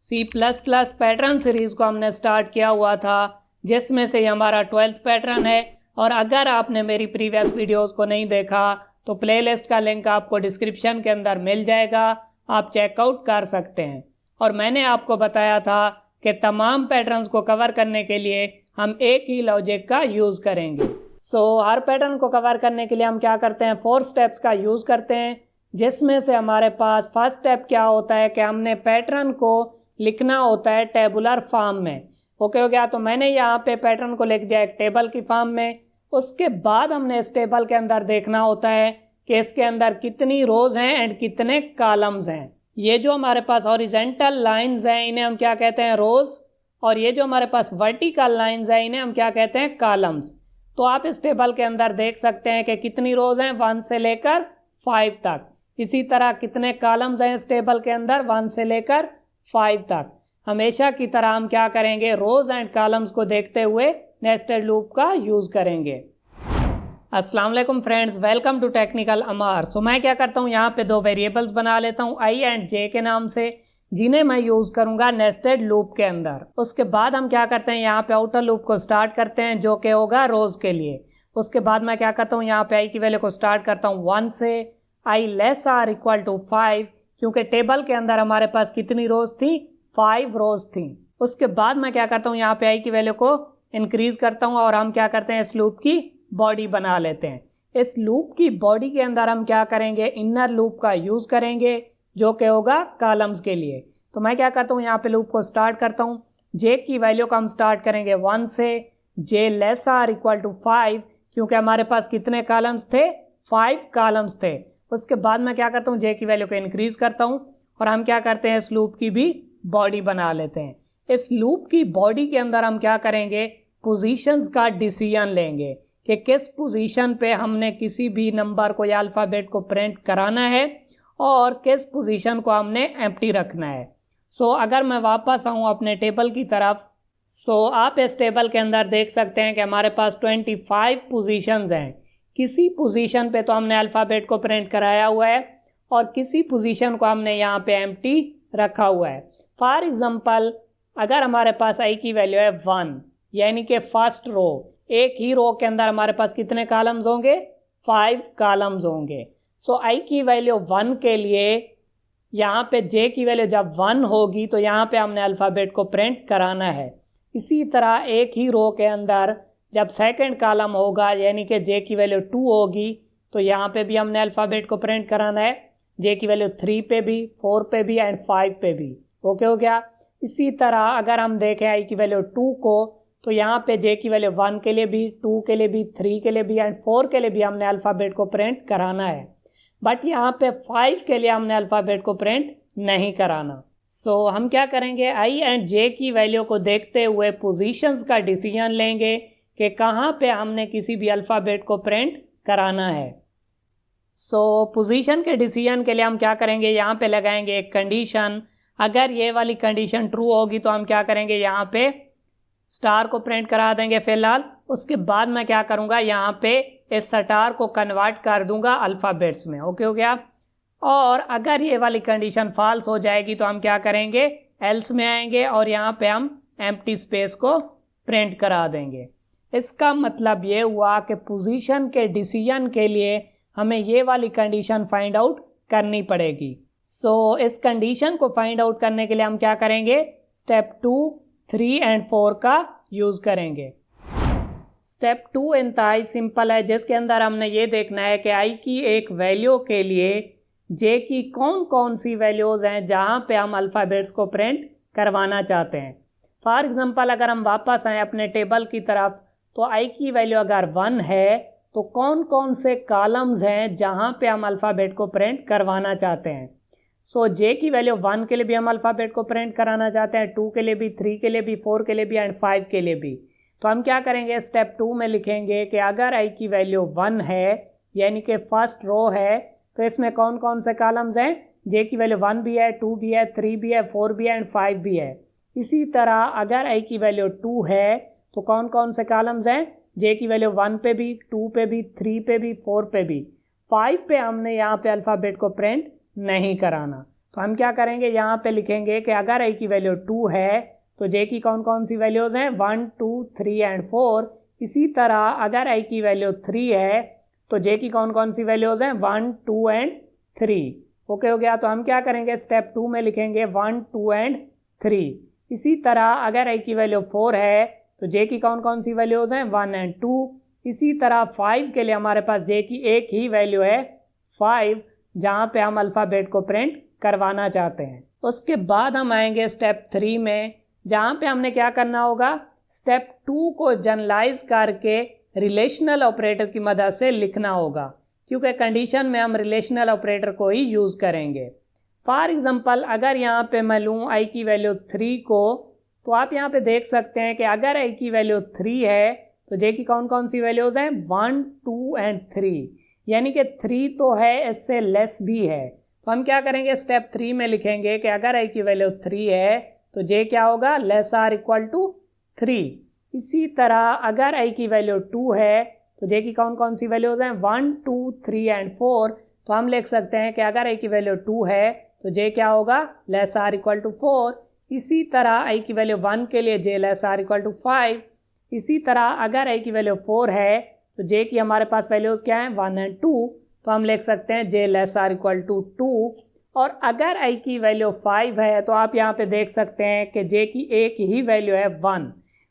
C++ pattern series को हमने start किया हुआ था, जिसमें से हमारा 12th पैटर्न है। और अगर आपने मेरी प्रीवियस वीडियोस को नहीं देखा तो प्लेलिस्ट का लिंक आपको डिस्क्रिप्शन के अंदर मिल जाएगा, आप चेकआउट कर सकते हैं। और मैंने आपको बताया था कि तमाम पैटर्न्स को कवर करने के लिए हम एक ही लॉजिक का यूज़ करेंगे। हर पैटर्न को कवर करने के लिए हम क्या करते हैं, 4 स्टेप्स का यूज़ करते हैं, जिसमें से हमारे पास फर्स्ट स्टेप क्या होता है कि हमने पैटर्न को लिखना होता है टेबुलर फॉर्म में। ओके हो गया। तो मैंने यहाँ पे पैटर्न को लिख दिया एक टेबल की फॉर्म में। उसके बाद हमने इस टेबल के अंदर देखना होता है कि इसके अंदर कितनी रोज हैं एंड कितने कॉलम्स हैं। ये जो हमारे पास हॉरिजॉन्टल लाइंस हैं इन्हें हम क्या कहते हैं, रोज। और ये जो हमारे पास वर्टिकल लाइंस हैं इन्हें हम क्या कहते हैं, कॉलम्स। तो आप इस टेबल के अंदर देख सकते हैं कि कितनी रोज हैं 1 से लेकर 5 तक। इसी तरह कितने कॉलम्स हैं इस टेबल के अंदर 1 से लेकर 5 तक। हमेशा की तरह हम क्या करेंगे, रोज एंड कॉलम्स को देखते हुए नेस्टेड लूप का यूज करेंगे। अस्सलाम वालेकुम फ्रेंड्स, वेलकम टू टेक्निकल अमार। मैं क्या करता हूँ, यहाँ पे 2 वेरिएबल्स बना लेता हूँ आई एंड जे के नाम से, जिन्हें मैं यूज करूंगा नेस्टेड लूप के अंदर। उसके बाद हम क्या करते हैं, यहाँ पे आउटर लूप को स्टार्ट करते हैं जो कि होगा रोज के लिए। उसके बाद मैं क्या करता हूँ, यहाँ पे आई की वैल्यू को स्टार्ट करता हूँ 1 से, आई लेस आर इक्वल टू 5, क्योंकि टेबल के अंदर हमारे पास कितनी रोज थी, 5 रोज थी। उसके बाद मैं क्या करता हूँ, यहाँ पे आई की वैल्यू को इंक्रीज करता हूँ और हम क्या करते हैं, इस लूप की बॉडी बना लेते हैं। इस लूप की बॉडी के अंदर हम क्या करेंगे, इनर लूप का यूज करेंगे जो कि होगा कॉलम्स के लिए। तो मैं क्या करता हूँ, यहाँ पे लूप को स्टार्ट करता हूँ। जे की वैल्यू को हम स्टार्ट करेंगे 1 से, जे लेस आर इक्वल टू 5, क्योंकि हमारे पास कितने कॉलम्स थे, 5 कॉलम्स थे। उसके बाद मैं क्या करता हूँ, जे की वैल्यू को इंक्रीज करता हूँ और हम क्या करते हैं, इस लूप की भी बॉडी बना लेते हैं। इस लूप की बॉडी के अंदर हम क्या करेंगे, पोजीशंस का डिसीजन लेंगे कि किस पोजीशन पे हमने किसी भी नंबर को या अल्फ़ाबेट को प्रिंट कराना है और किस पोजीशन को हमने एम्प्टी रखना है। अगर मैं वापस आऊँ अपने टेबल की तरफ, आप इस टेबल के अंदर देख सकते हैं कि हमारे पास 25 पोजीशंस हैं। किसी पोजीशन पे तो हमने अल्फ़ाबेट को प्रिंट कराया हुआ है और किसी पोजीशन को हमने यहाँ पे एम्प्टी रखा हुआ है। फॉर एग्जांपल, अगर हमारे पास आई की वैल्यू है 1, यानी कि फर्स्ट रो, एक ही रो के अंदर हमारे पास कितने कॉलम्स होंगे, 5 कॉलम्स होंगे। आई की वैल्यू 1 के लिए यहाँ पे जे की वैल्यू जब 1 होगी तो यहाँ पे हमने अल्फ़ाबेट को प्रिंट कराना है। इसी तरह एक ही रो के अंदर जब सेकंड कॉलम होगा, यानी कि जे की वैल्यू 2 होगी, तो यहाँ पे भी हमने अल्फ़ाबेट को प्रिंट कराना है। जे की वैल्यू 3 पे भी, 4 पे भी एंड 5 पे भी। ओके हो गया। इसी तरह अगर हम देखें आई की वैल्यू 2 को, तो यहाँ पे जे की वैल्यू 1 के लिए भी, 2 के लिए भी, 3 के लिए भी एंड 4 के लिए भी हमने अल्फ़ाबेट को प्रिंट कराना है। बट यहाँ पे 5 के लिए हमने अल्फ़ाबेट को प्रिंट नहीं कराना। हम क्या करेंगे, आई एंड जे की वैल्यू को देखते हुए पोजीशंस का डिसीजन लेंगे कि कहाँ पे हमने किसी भी अल्फ़ाबेट को प्रिंट कराना है। पोजीशन के डिसीजन के लिए हम क्या करेंगे, यहाँ पे लगाएंगे एक कंडीशन। अगर ये वाली कंडीशन ट्रू होगी तो हम क्या करेंगे, यहाँ पे स्टार को प्रिंट करा देंगे फिलहाल। उसके बाद मैं क्या करूँगा, यहाँ पे इस स्टार को कन्वर्ट कर दूंगा अल्फ़ाबेट्स में। ओके हो गया। और अगर ये वाली कंडीशन फॉल्स हो जाएगी तो हम क्या करेंगे, एल्स में आएंगे और यहाँ पे हम एम्प्टी स्पेस को प्रिंट करा देंगे। इसका मतलब ये हुआ कि पोजीशन के डिसीजन के लिए हमें ये वाली कंडीशन फाइंड आउट करनी पड़ेगी। इस कंडीशन को फाइंड आउट करने के लिए हम क्या करेंगे, स्टेप 2, 3 एंड 4 का यूज़ करेंगे। स्टेप 2 इंतहाई सिंपल है, जिसके अंदर हमने ये देखना है कि आई की एक वैल्यू के लिए जे की कौन कौन सी वैल्यूज़ हैं जहाँ पे हम अल्फ़ाबेट्स को प्रिंट करवाना चाहते हैं। फॉर एग्जांपल, अगर हम वापस आएँ अपने टेबल की तरफ, तो आई की वैल्यू अगर 1 है तो कौन कौन से कॉलम्स हैं जहाँ पे हम अल्फ़ाबेट को प्रिंट करवाना चाहते हैं। जे की वैल्यू 1 के लिए भी हम अल्फ़ाबेट को प्रिंट कराना चाहते हैं, 2 के लिए भी, 3 के लिए भी, 4 के लिए भी एंड 5 के लिए भी। तो हम क्या करेंगे, स्टेप 2 में लिखेंगे कि अगर आई की वैल्यू 1 है, यानी कि फर्स्ट रो है, तो इसमें कौन कौन से कॉलम्स हैं, जे की वैल्यू 1 भी है, 2 भी है, 3 भी है, 4 भी है एंड 5 भी है। इसी तरह अगर आई की वैल्यू 2 है तो कौन कौन से कॉलम्स हैं, जे की वैल्यू 1 पे भी, 2 पे भी, 3 पे भी, 4 पे भी। 5 पे हमने यहाँ पे अल्फ़ाबेट को प्रिंट नहीं कराना। तो हम क्या करेंगे, यहाँ पे लिखेंगे कि अगर आई की वैल्यू 2 है तो जे की कौन कौन सी वैल्यूज़ हैं, 1 2 3 एंड 4। इसी तरह अगर आई की वैल्यू 3 है तो जे की कौन कौन सी वैल्यूज़ हैं, 1 2 एंड 3। ओके हो गया। तो हम क्या करेंगे, स्टेप 2 में लिखेंगे 1 2 एंड 3। इसी तरह अगर आई की वैल्यू 4 है तो जे की कौन कौन सी वैल्यूज़ हैं, 1 एंड 2। इसी तरह 5 के लिए हमारे पास जे की एक ही वैल्यू है 5, जहाँ पे हम अल्फ़ाबेट को प्रिंट करवाना चाहते हैं। उसके बाद हम आएंगे स्टेप 3 में, जहाँ पे हमने क्या करना होगा, स्टेप 2 को जनरलाइज करके रिलेशनल ऑपरेटर की मदद से लिखना होगा, क्योंकि कंडीशन में हम रिलेशनल ऑपरेटर को ही यूज़ करेंगे। फॉर एग्जांपल अगर यहाँ पे मैं लूँ आई की वैल्यू 3 को, तो आप यहाँ पे देख सकते हैं कि अगर आई की वैल्यू 3 है तो जे की कौन कौन सी वैल्यूज़ हैं, 1 2 एंड 3, यानी कि 3 तो है, इससे लेस भी है। तो हम क्या करेंगे, स्टेप 3 में लिखेंगे कि अगर आई की वैल्यू 3 है तो जे क्या होगा, लेस आर इक्वल टू 3। इसी तरह अगर आई की वैल्यू 2 है तो जे की कौन कौन सी वैल्यूज़ हैं, 1 2 3 एंड 4। तो हम लिख सकते हैं कि अगर आई की वैल्यू 2 है तो जे क्या होगा, लेस आर इक्वल टू 4। इसी तरह आई की वैल्यू 1 के लिए जे लेस आर इक्वल टू 5। इसी तरह अगर आई की वैल्यू 4 है तो जे की हमारे पास वैल्यूज़ क्या हैं, 1 एंड 2। तो हम लिख सकते हैं J less or equal to 2। और अगर आई की वैल्यू 5 है तो आप यहाँ पे देख सकते हैं कि जे की एक ही वैल्यू है 1,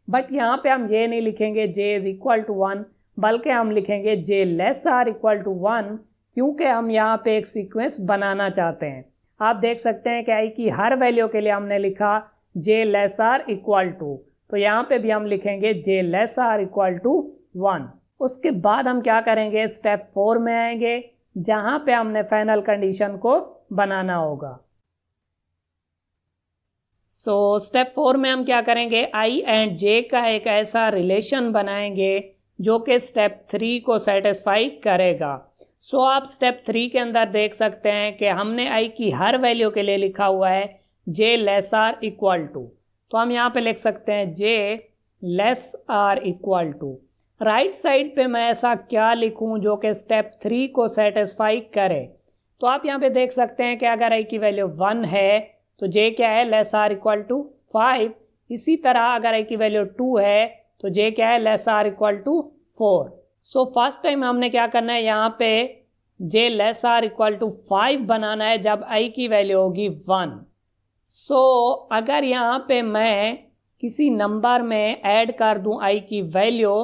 बट यहाँ पे हम ये नहीं लिखेंगे जे इज़ इक्वल टू 1, बल्कि हम लिखेंगे जे लेस आर इक्वल टू 1, क्योंकि हम यहाँ पे एक सीक्वेंस बनाना चाहते हैं। आप देख सकते हैं कि आई की हर वैल्यू के लिए हमने लिखा जे लेस आर इक्वल टू, तो यहाँ पे भी हम लिखेंगे जे लेस आर इक्वल टू 1। उसके बाद हम क्या करेंगे, स्टेप 4 में आएंगे, जहाँ पे हमने फाइनल कंडीशन को बनाना होगा। स्टेप 4 में हम क्या करेंगे, आई एंड जे का एक ऐसा रिलेशन बनाएंगे जो कि स्टेप 3 को सेटिस्फाई करेगा। आप स्टेप 3 के अंदर देख सकते हैं कि हमने आई की हर वैल्यू के लिए लिखा हुआ है J less or equal to. तो हम यहाँ पे लिख सकते हैं J less or equal to. Right side पे मैं ऐसा क्या लिखूं जो कि स्टेप 3 को सेटिस्फाई करे। तो आप यहाँ पे देख सकते हैं कि अगर आई की वैल्यू 1 है तो जे क्या है, लेस आर इक्वल टू 5। इसी तरह अगर आई की वैल्यू 2 है तो जे क्या है, less or equal to 4। First time हमने क्या करना है, यहाँ पे J less or equal to 5 बनाना है जब आई की वैल्यू होगी 1। अगर यहाँ पे मैं किसी नंबर में ऐड कर दूँ आई की वैल्यू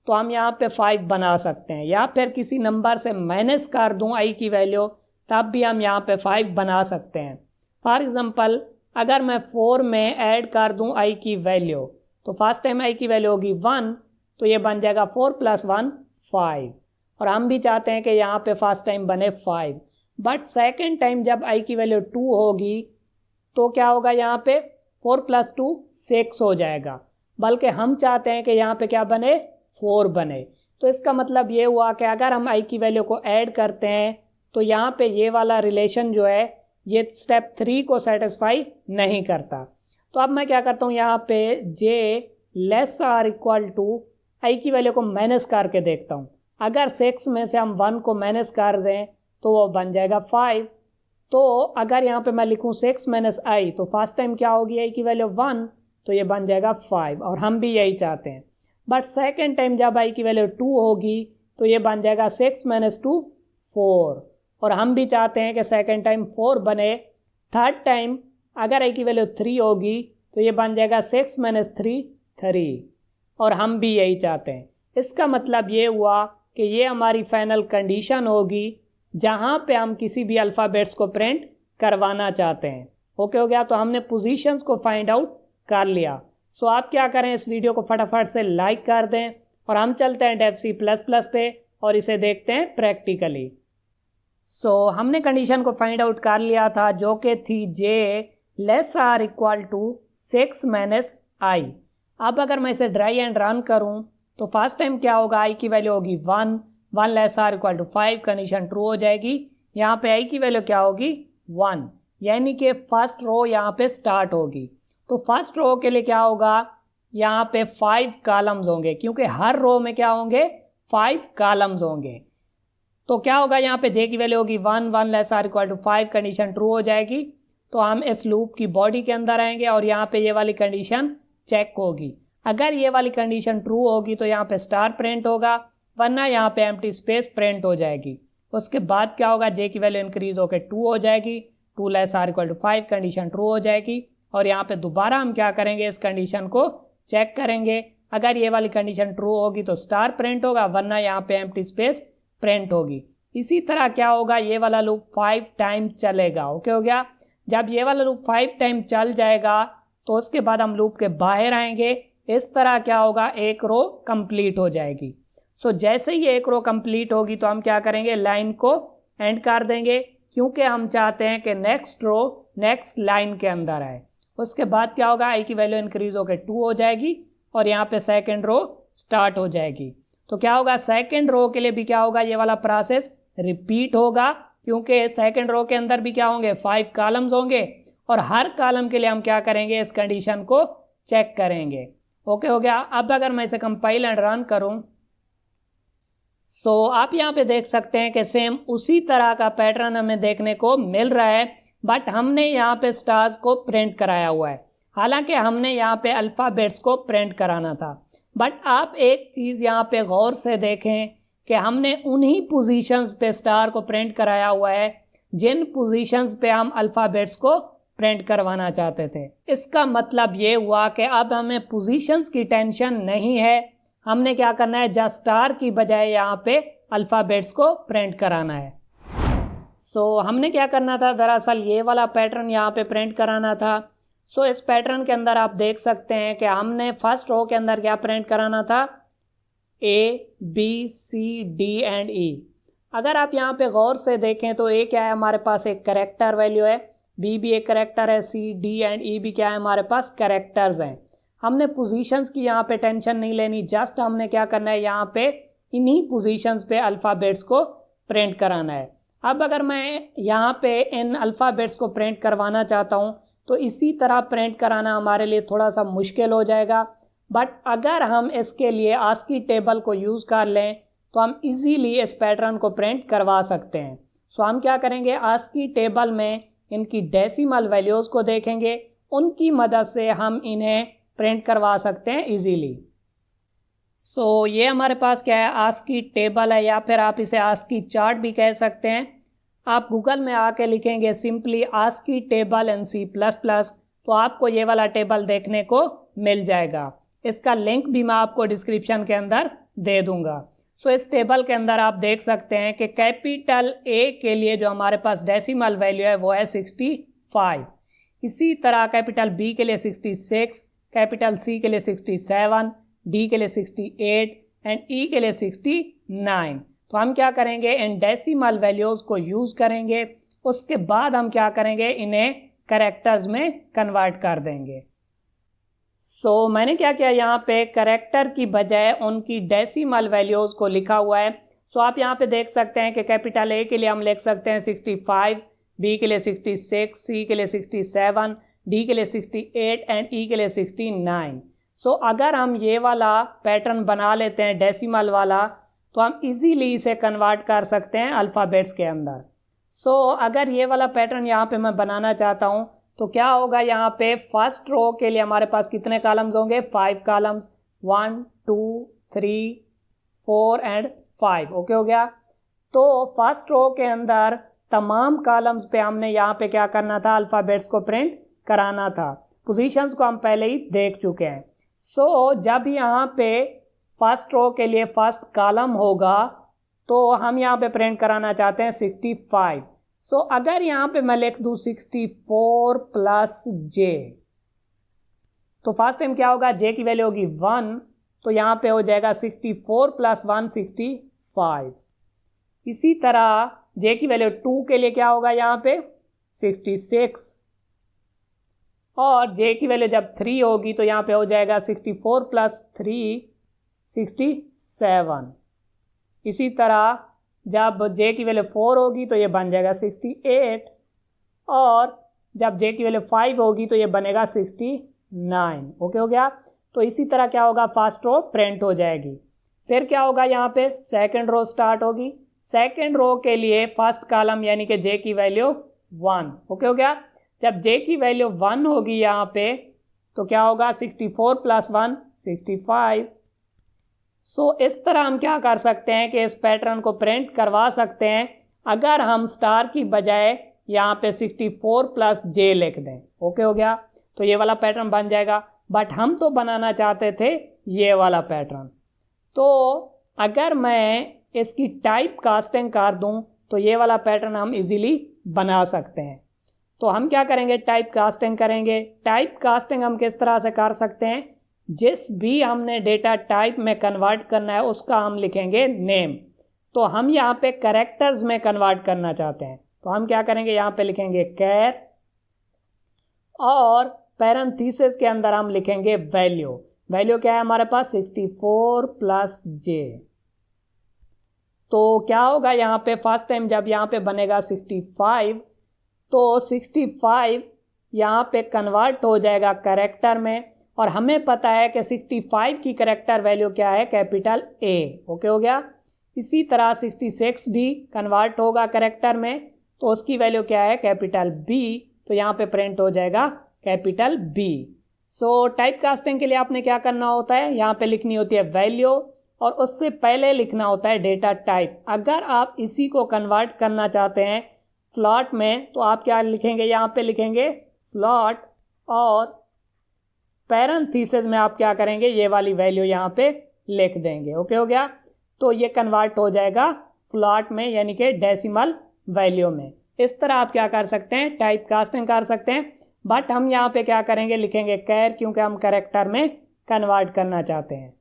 तो हम यहाँ पे 5 बना सकते हैं, या फिर किसी नंबर से माइनस कर दूँ आई की वैल्यू तब भी हम यहाँ पे 5 बना सकते हैं। फॉर एग्ज़ाम्पल अगर मैं 4 में ऐड कर दूँ आई की वैल्यू तो फर्स्ट टाइम आई की वैल्यू होगी 1, तो ये बन जाएगा 4 + 1 5। और हम भी चाहते हैं कि यहाँ पे फर्स्ट टाइम बने 5, बट सेकेंड टाइम जब आई की वैल्यू 2 होगी तो क्या होगा, यहाँ पे 4 + 2 6 हो जाएगा, बल्कि हम चाहते हैं कि यहाँ पे क्या बने, 4 बने। तो इसका मतलब ये हुआ कि अगर हम आई की वैल्यू को ऐड करते हैं तो यहाँ पे ये वाला रिलेशन जो है ये स्टेप 3 को सेटिस्फाई नहीं करता। तो अब मैं क्या करता हूँ, यहाँ पे J less or equal to आई की वैल्यू को माइनस करके देखता हूँ। अगर 6 में से हम 1 को माइनस कर दें तो वो बन जाएगा 5। तो अगर यहाँ पे मैं लिखूँ 6 - आई तो फर्स्ट टाइम क्या होगी आई की वैल्यू 1, तो ये बन जाएगा 5, और हम भी यही चाहते हैं। बट सेकेंड टाइम जब आई की वैल्यू 2 होगी तो ये बन जाएगा 6 - 2 4, और हम भी चाहते हैं कि सेकेंड टाइम 4 बने। थर्ड टाइम अगर आई की वैल्यू 3 होगी तो ये बन जाएगा 6 - 3 3, और हम भी यही चाहते हैं। इसका मतलब ये हुआ कि ये हमारी फाइनल कंडीशन होगी जहाँ पे हम किसी भी अल्फ़ाबेट्स को प्रिंट करवाना चाहते हैं। ओके हो गया। तो हमने पोजीशंस को फाइंड आउट कर लिया। आप क्या करें, इस वीडियो को फटाफट से लाइक कर दें और हम चलते हैं DEVC++ पे और इसे देखते हैं प्रैक्टिकली। हमने कंडीशन को फाइंड आउट कर लिया था जो कि थी जे लेस आर इक्वल टू 6 - आई। अब अगर मैं इसे ड्राई एंड रन करूं तो फर्स्ट टाइम क्या होगा, आई की वैल्यू होगी 1, 1 less or equal to 5, condition true हो जाएगी। यहाँ पे आई की वैल्यू क्या होगी, 1, यानी कि फर्स्ट रो यहाँ पे स्टार्ट होगी। तो फर्स्ट रो के लिए क्या होगा, यहाँ पे 5 कॉलम्स होंगे, क्योंकि हर रो में क्या होंगे, 5 कॉलम्स होंगे। तो क्या होगा, यहाँ पे जे की वैल्यू होगी 1 1 less or equal to 5, condition true हो जाएगी। तो हम इस लूप की बॉडी के अंदर आएंगे और यहाँ पे ये वाली कंडीशन चेक होगी। अगर ये वाली कंडीशन ट्रू होगी तो यहाँ पे स्टार प्रिंट होगा, वरना यहाँ पे एम्प्टी स्पेस प्रिंट हो जाएगी। उसके बाद क्या होगा, जे की वैल्यू इंक्रीज होकर 2 हो जाएगी, 2 less or equal to 5, condition true हो जाएगी। और यहाँ पे दोबारा हम क्या करेंगे, इस कंडीशन को चेक करेंगे। अगर ये वाली कंडीशन ट्रू होगी तो स्टार प्रिंट होगा, वरना यहाँ पे एम्प्टी स्पेस प्रिंट होगी। इसी तरह क्या होगा, ये वाला लूप 5 टाइम चलेगा। ओके हो गया। जब ये वाला लूप 5 टाइम चल जाएगा तो उसके बाद हम लूप के बाहर आएंगे। इस तरह क्या होगा, एक रो कंप्लीट हो जाएगी। सो जैसे ही एक रो कंप्लीट होगी तो हम क्या करेंगे, लाइन को एंड कर देंगे, क्योंकि हम चाहते हैं कि नेक्स्ट रो नेक्स्ट लाइन के अंदर आए। उसके बाद क्या होगा, आई की वैल्यू इंक्रीज होकर 2 हो जाएगी और यहाँ पे सेकेंड रो स्टार्ट हो जाएगी। तो क्या होगा, सेकेंड रो के लिए भी क्या होगा, ये वाला प्रोसेस रिपीट होगा, क्योंकि सेकेंड रो के अंदर भी क्या होंगे, 5 कॉलम्स होंगे और हर कॉलम के लिए हम क्या करेंगे, इस कंडीशन को चेक करेंगे। ओके हो गया। अब अगर मैं इसे कंपाइल एंड रन करूं, सो आप यहाँ पे देख सकते हैं कि सेम उसी तरह का पैटर्न हमें देखने को मिल रहा है, बट हमने यहाँ पे स्टार्स को प्रिंट कराया हुआ है। हालांकि हमने यहाँ पे अल्फ़ाबेट्स को प्रिंट कराना था, बट आप एक चीज़ यहाँ पे गौर से देखें कि हमने उन्हीं पोजीशंस पे स्टार को प्रिंट कराया हुआ है जिन पोजीशंस पे हम अल्फ़ाबेट्स को प्रिंट करवाना चाहते थे। इसका मतलब ये हुआ कि अब हमें पोजीशंस की टेंशन नहीं है, हमने क्या करना है, जस्ट स्टार की बजाय यहाँ पे अल्फ़ाबेट्स को प्रिंट कराना है। सो हमने क्या करना था, दरअसल ये वाला पैटर्न यहाँ पे प्रिंट कराना था। सो इस पैटर्न के अंदर आप देख सकते हैं कि हमने फर्स्ट रो के अंदर क्या प्रिंट कराना था, A B C D and E. अगर आप यहाँ पे गौर से देखें तो ए क्या है, हमारे पास एक करेक्टर वैल्यू है, बी भी एक करेक्टर है, सी डी एंड ई भी क्या है, हमारे पास करेक्टर्स हैं। हमने पोजीशंस की यहाँ पे टेंशन नहीं लेनी, जस्ट हमने क्या करना है, यहाँ पे इन्हीं पोजीशंस पे अल्फ़ाबेट्स को प्रिंट कराना है। अब अगर मैं यहाँ पे इन अल्फ़ाबेट्स को प्रिंट करवाना चाहता हूँ तो इसी तरह प्रिंट कराना हमारे लिए थोड़ा सा मुश्किल हो जाएगा, बट अगर हम इसके लिए आस्की टेबल को यूज़ कर लें तो हम इजीली इस पैटर्न को प्रिंट करवा सकते हैं। सो हम क्या करेंगे, आस्की टेबल में इनकी डेसिमल वैल्यूज़ को देखेंगे, उनकी मदद से हम इन्हें प्रिंट करवा सकते हैं इजीली। सो ये हमारे पास क्या है, आस्की टेबल है, या फिर आप इसे आस्की चार्ट भी कह सकते हैं। आप गूगल में आके लिखेंगे simply ASCII table in C++, तो आपको ये वाला टेबल देखने को मिल जाएगा। इसका लिंक भी मैं आपको डिस्क्रिप्शन के अंदर दे दूंगा। सो इस टेबल के अंदर आप देख सकते हैं कि कैपिटल ए के लिए जो हमारे पास डेसिमल वैल्यू है वो है 65, इसी तरह कैपिटल बी के लिए 66, कैपिटल सी के लिए 67, डी के लिए 68 एंड ई के लिए 69। तो हम क्या करेंगे, इन डेसिमल वैल्यूज़ को यूज़ करेंगे, उसके बाद हम क्या करेंगे, इन्हें करेक्टर्स में कन्वर्ट कर देंगे। सो मैंने क्या किया, यहाँ पे करेक्टर की बजाय उनकी डेसिमल वैल्यूज़ को लिखा हुआ है। सो आप यहाँ पे देख सकते हैं कि कैपिटल ए के लिए हम लिख सकते हैं 65, बी के लिए 66, सी के लिए 67, डी के लिए 68 एंड ई के लिए 69। सो अगर हम ये वाला पैटर्न बना लेते हैं डेसिमल वाला, तो हम इजीली इसे कन्वर्ट कर सकते हैं अल्फ़ाबेट्स के अंदर। सो अगर ये वाला पैटर्न यहाँ पे मैं बनाना चाहता हूँ तो क्या होगा, यहाँ पे फर्स्ट रो के लिए हमारे पास कितने कॉलम्स होंगे, 5 कॉलम्स, 1 2 3 4 एंड 5। ओके हो गया। तो फर्स्ट रो के अंदर तमाम कॉलम्स पे हमने यहाँ पे क्या करना था, अल्फ़ाबेट्स को प्रिंट कराना था। पोजीशंस को हम पहले ही देख चुके हैं। सो जब यहाँ पे फर्स्ट रो के लिए फर्स्ट कॉलम होगा तो हम यहाँ पे प्रिंट कराना चाहते हैं 65। सो अगर यहाँ पे मैं लिख दूँ 64 प्लस जे, तो फर्स्ट टाइम क्या होगा, जे की वैल्यू होगी 1, तो यहाँ पे हो जाएगा 64 प्लस 1 65। इसी तरह जे की वैल्यू 2 के लिए क्या होगा, यहाँ पे 66, और जे की वैल्यू जब 3 होगी तो यहाँ पे हो जाएगा 64 प्लस 3 67। इसी तरह जब जे की वैल्यू 4 होगी तो ये बन जाएगा 68, और जब जे की वैल्यू 5 होगी तो ये बनेगा 69। ओके हो गया। तो इसी तरह क्या होगा, फर्स्ट रो प्रिंट हो जाएगी। फिर क्या होगा, यहाँ पे सेकंड रो स्टार्ट होगी, सेकेंड रो के लिए फर्स्ट कॉलम यानी कि जे की वैल्यू 1। ओके हो गया। जब जे की वैल्यू 1 होगी यहाँ पे तो क्या होगा, 64 + 1 65। सो इस तरह हम क्या कर सकते हैं कि इस पैटर्न को प्रिंट करवा सकते हैं अगर हम स्टार की बजाय यहाँ पे 64 + j लिख दें। ओके हो गया, तो ये वाला पैटर्न बन जाएगा। बट हम तो बनाना चाहते थे ये वाला पैटर्न। तो अगर मैं इसकी टाइप कास्टिंग कर दूं तो ये वाला पैटर्न हम इजीली बना सकते हैं। तो हम क्या करेंगे, टाइप कास्टिंग करेंगे। टाइप कास्टिंग हम किस तरह से कर सकते हैं, जिस भी हमने डेटा टाइप में कन्वर्ट करना है उसका हम लिखेंगे नेम। तो हम यहाँ पे कैरेक्टर्स में कन्वर्ट करना चाहते हैं तो हम क्या करेंगे, यहाँ पे लिखेंगे कैर और पैरेंथेसिस के अंदर हम लिखेंगे वैल्यू। वैल्यू क्या है हमारे पास, 64 + j। तो क्या होगा यहाँ पे, फर्स्ट टाइम जब यहाँ पे बनेगा 65 तो 65 यहाँ पे कन्वर्ट हो जाएगा कैरेक्टर में, और हमें पता है कि 65 की कैरेक्टर वैल्यू क्या है, कैपिटल A। ओके हो गया। इसी तरह 66 भी कन्वर्ट होगा कैरेक्टर में तो उसकी वैल्यू क्या है, कैपिटल B। तो यहाँ पे प्रिंट हो जाएगा capital B। So type casting के लिए आपने क्या करना होता है, यहाँ पे लिखनी होती है वैल्यू और उससे पहले लिखना होता है डेटा टाइप। अगर आप इसी को कन्वर्ट करना चाहते हैं फ्लॉट में तो आप क्या लिखेंगे, यहाँ पे लिखेंगे फ्लॉट और पैरेंथेसिस में आप क्या करेंगे, ये वाली वैल्यू यहाँ पे लिख देंगे। ओके हो गया। तो ये कन्वर्ट हो जाएगा फ्लॉट में यानी कि डेसिमल वैल्यू में। इस तरह आप क्या कर सकते हैं, टाइप कास्टिंग कर सकते हैं। बट हम यहाँ पे क्या करेंगे, लिखेंगे कैर, क्योंकि हम कैरेक्टर में कन्वर्ट करना चाहते हैं।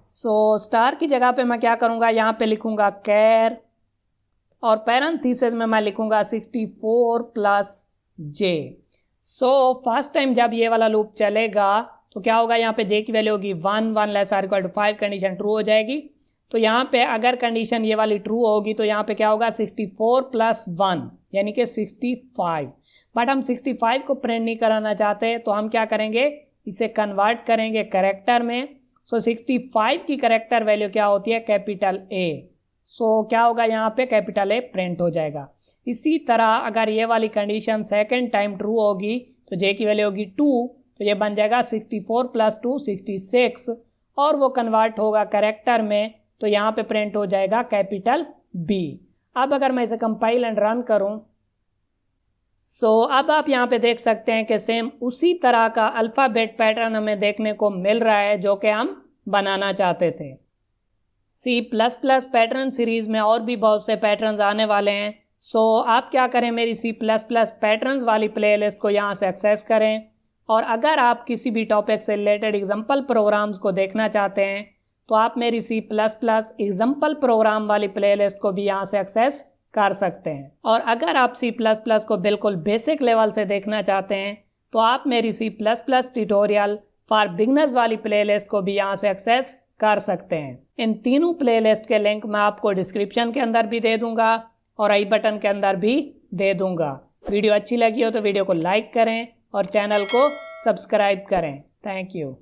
सो स्टार की जगह पे मैं क्या करूँगा, यहाँ पे लिखूँगा कैर और पैरेंथेसिस में मैं लिखूँगा 64 + j। सो फर्स्ट टाइम जब ये वाला लूप चलेगा तो क्या होगा, यहाँ पे j की वैल्यू होगी 1 ≤ 5, कंडीशन ट्रू हो जाएगी। तो यहाँ पे अगर कंडीशन ये वाली ट्रू होगी तो यहाँ पे क्या होगा, 64 + 1 यानी कि 65। बट हम 65 को प्रिंट नहीं कराना चाहते तो हम क्या करेंगे, इसे कन्वर्ट करेंगे कैरेक्टर में। सो 65 की कैरेक्टर वैल्यू क्या होती है, कैपिटल A। सो क्या होगा, यहाँ पे कैपिटल A प्रिंट हो जाएगा। इसी तरह अगर ये वाली कंडीशन सेकेंड टाइम ट्रू होगी तो j की वैल्यू होगी 2, तो ये बन जाएगा 64 + 2 66 और वो कन्वर्ट होगा कैरेक्टर में तो यहाँ पे प्रिंट हो जाएगा कैपिटल B। अब अगर मैं इसे कंपाइल एंड रन करूँ सो अब आप यहाँ पे देख सकते हैं कि सेम उसी तरह का अल्फ़ाबेट पैटर्न हमें देखने को मिल रहा है जो कि हम बनाना चाहते थे। C++ पैटर्न सीरीज़ में और भी बहुत से पैटर्न्स आने वाले हैं। सो आप क्या करें, मेरी C++ पैटर्न्स वाली प्लेलिस्ट को यहाँ से एक्सेस करें और अगर आप किसी भी टॉपिक से रिलेटेड एग्जाम्पल प्रोग्राम्स को देखना चाहते हैं तो आप मेरी C++ एग्जाम्पल प्रोग्राम वाली प्लेलिस्ट को भी यहाँ से एक्सेस कर सकते हैं। और अगर आप C++ को बिल्कुल बेसिक लेवल से देखना चाहते हैं तो आप मेरी C++ ट्यूटोरियल फॉर बिगनर्स वाली प्लेलिस्ट को भी यहाँ से एक्सेस कर सकते हैं। इन तीनों प्लेलिस्ट के लिंक मैं आपको डिस्क्रिप्शन के अंदर भी दे दूंगा और आई बटन के अंदर भी दे दूंगा। वीडियो अच्छी लगी हो तो वीडियो को लाइक करें और चैनल को सब्सक्राइब करें। Thank you.